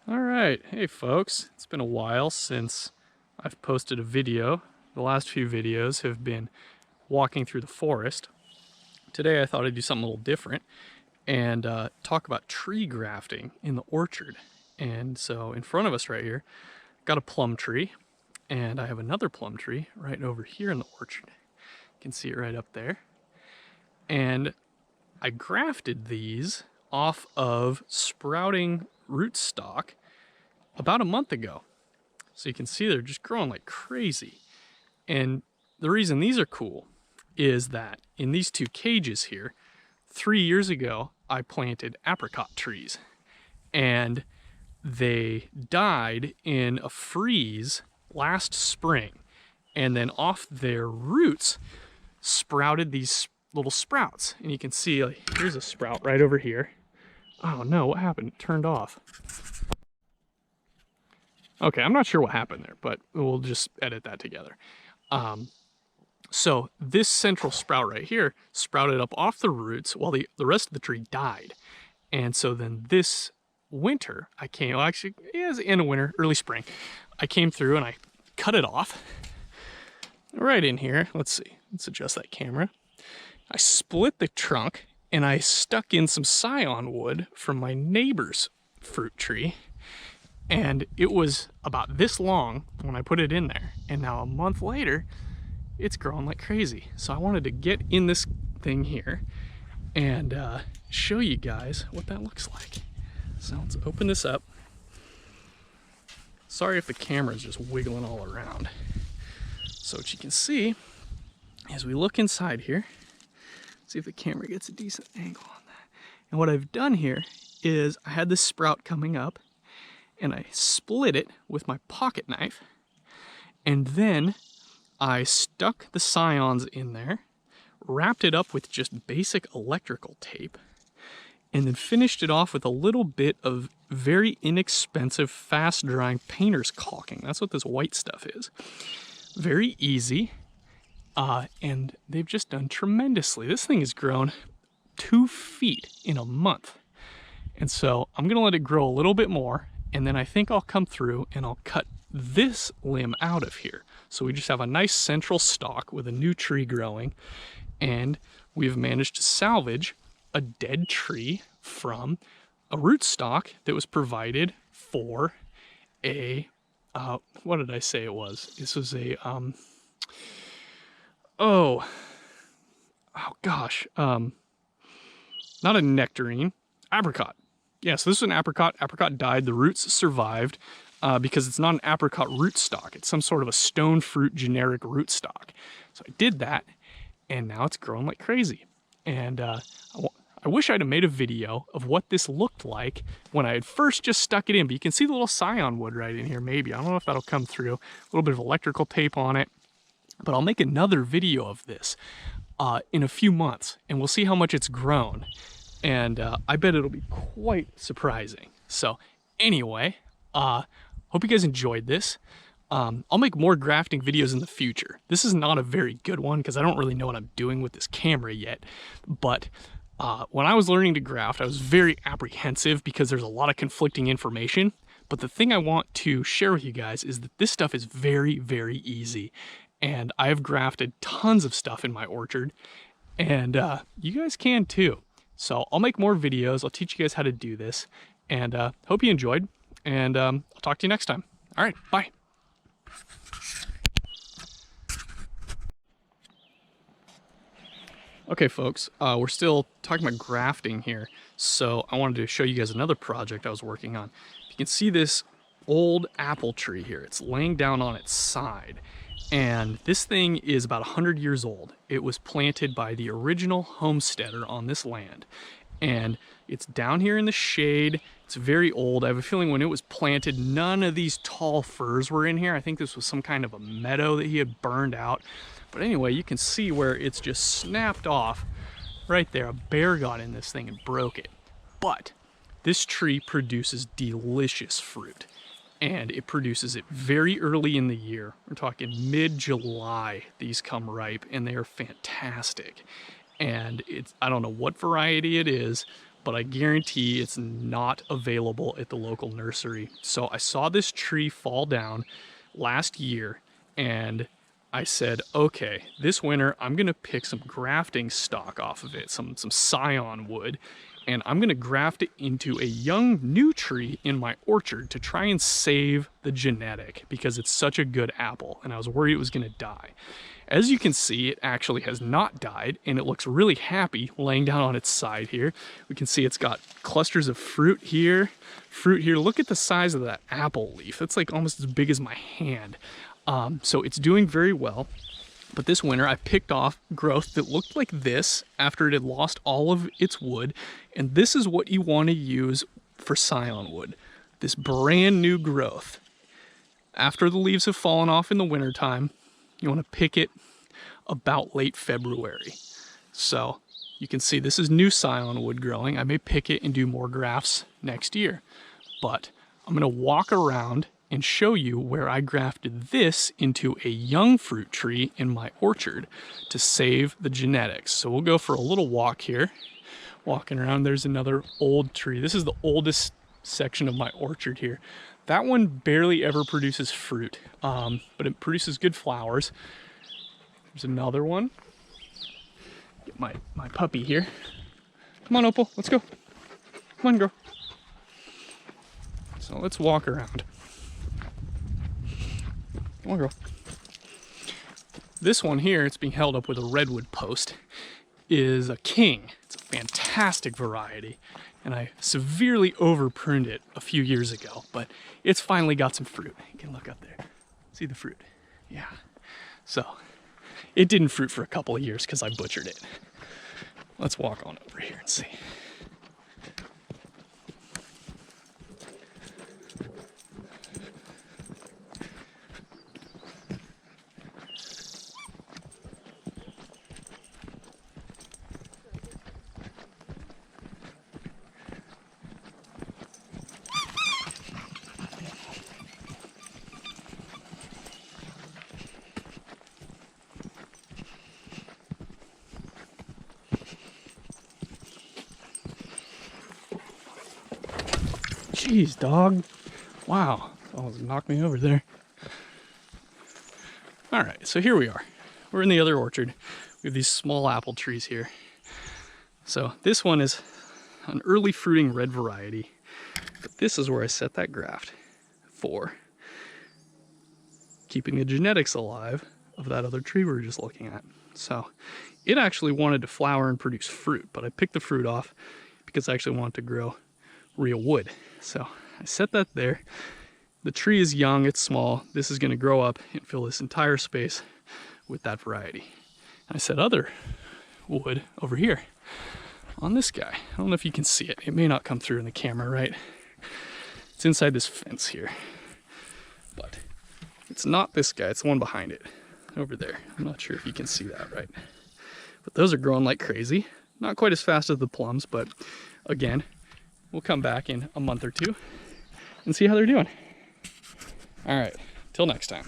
All right, hey folks, it's been a while since I've posted a video. The last few videos have been walking through the forest. Today I thought I'd do something a little different and talk about tree grafting in the orchard. And so in front of us right here, got a plum tree, and I have another plum tree right over here in the orchard. You can see it right up there. And I grafted these off of sprouting rootstock about a month ago. So you can see they're just growing like crazy. And the reason these are cool is that in these two cages here, 3 years ago, I planted apricot trees. And they died in a freeze last spring. And then off their roots sprouted these little sprouts. And you can see, like, here's a sprout right over here. Oh no, what happened? It turned off. Okay, I'm not sure what happened there, but we'll just edit that together. So this central sprout right here sprouted up off the roots while the rest of the tree died. And so then this winter, I came, well actually, yeah, it was the end of winter, early spring, I came through and I cut it off. Right in here, let's see, let's adjust that camera. I split the trunk and I stuck in some scion wood from my neighbor's fruit tree. And it was about this long when I put it in there. And now a month later, it's growing like crazy. So I wanted to get in this thing here and show you guys what that looks like. So let's open this up. Sorry if the camera is just wiggling all around. So what you can see as we look inside here, see if the camera gets a decent angle on that. And what I've done here is I had this sprout coming up and I split it with my pocket knife, and then I stuck the scions in there, wrapped it up with just basic electrical tape, and then finished it off with a little bit of very inexpensive, fast-drying painter's caulking. That's what this white stuff is. Very easy, and they've just done tremendously. This thing has grown 2 feet in a month, and so I'm gonna let it grow a little bit more, and then I think I'll come through and I'll cut this limb out of here. So we just have a nice central stalk with a new tree growing, and we've managed to salvage a dead tree from a rootstock that was provided for a, what did I say it was? This was a, oh gosh, not a nectarine, apricot. Yeah, so this is an apricot. Apricot died, the roots survived because it's not an apricot rootstock. It's some sort of a stone fruit generic rootstock. So I did that, and now it's growing like crazy. And I wish I'd have made a video of what this looked like when I had first just stuck it in, but you can see the little scion wood right in here, maybe. I don't know if that'll come through. A little bit of electrical tape on it. But I'll make another video of this in a few months, and we'll see how much it's grown. And I bet it'll be quite surprising. So anyway, hope you guys enjoyed this. I'll make more grafting videos in the future. This is not a very good one because I don't really know what I'm doing with this camera yet. But when I was learning to graft, I was very apprehensive because there's a lot of conflicting information. But the thing I want to share with you guys is that this stuff is very, very easy. And I have grafted tons of stuff in my orchard. And you guys can too. So I'll make more videos. I'll teach you guys how to do this. And hope you enjoyed. And I'll talk to you next time. All right, bye. Okay, folks, we're still talking about grafting here. So I wanted to show you guys another project I was working on. You can see this old apple tree here. It's laying down on its side. And this thing is about 100 years old. It was planted by the original homesteader on this land. And it's down here in the shade. It's very old. I have a feeling when it was planted, none of these tall firs were in here. I think this was some kind of a meadow that he had burned out. But anyway, you can see where it's just snapped off right there. A bear got in this thing and broke it. But this tree produces delicious fruit. And it produces it very early in the year. We're talking mid-July these come ripe, and they are fantastic. And it's, I don't know what variety it is, but I guarantee it's not available at the local nursery. So I saw this tree fall down last year, and I said, okay, this winter I'm gonna pick some grafting stock off of it, some scion wood, and I'm gonna graft it into a young new tree in my orchard to try and save the genetic, because it's such a good apple and I was worried it was gonna die. As you can see, it actually has not died, and it looks really happy laying down on its side here. We can see it's got clusters of fruit here, fruit here. Look at the size of that apple leaf. It's like almost as big as my hand. So it's doing very well. But this winter I picked off growth that looked like this after it had lost all of its wood. And this is what you want to use for scion wood. This brand new growth. After the leaves have fallen off in the wintertime, you want to pick it about late February. So you can see this is new scion wood growing. I may pick it and do more grafts next year, but I'm going to walk around and show you where I grafted this into a young fruit tree in my orchard to save the genetics. So we'll go for a little walk here. Walking around, there's another old tree. This is the oldest section of my orchard here. That one barely ever produces fruit, but it produces good flowers. There's another one. Get my puppy here. Come on, Opal, let's go. Come on, girl. So let's walk around. Come on, girl. This one here, it's being held up with a redwood post, is a king. It's a fantastic variety, and I severely over-pruned it a few years ago, but it's finally got some fruit. You can look up there. See the fruit? Yeah. So, it didn't fruit for a couple of years because I butchered it. Let's walk on over here and see. Jeez, dog. Wow, almost knocked me over there. All right, so here we are. We're in the other orchard. We have these small apple trees here. So this one is an early fruiting red variety, but this is where I set that graft for keeping the genetics alive of that other tree we were just looking at. So it actually wanted to flower and produce fruit, but I picked the fruit off because I actually wanted to grow real wood. So I set that there. The tree is young, it's small. This is gonna grow up and fill this entire space with that variety. And I set other wood over here on this guy. I don't know if you can see it. It may not come through in the camera, right? It's inside this fence here. But it's not this guy, it's the one behind it, over there. I'm not sure if you can see that right. But those are growing like crazy. Not quite as fast as the plums, but again, we'll come back in a month or two and see how they're doing. All right, till next time.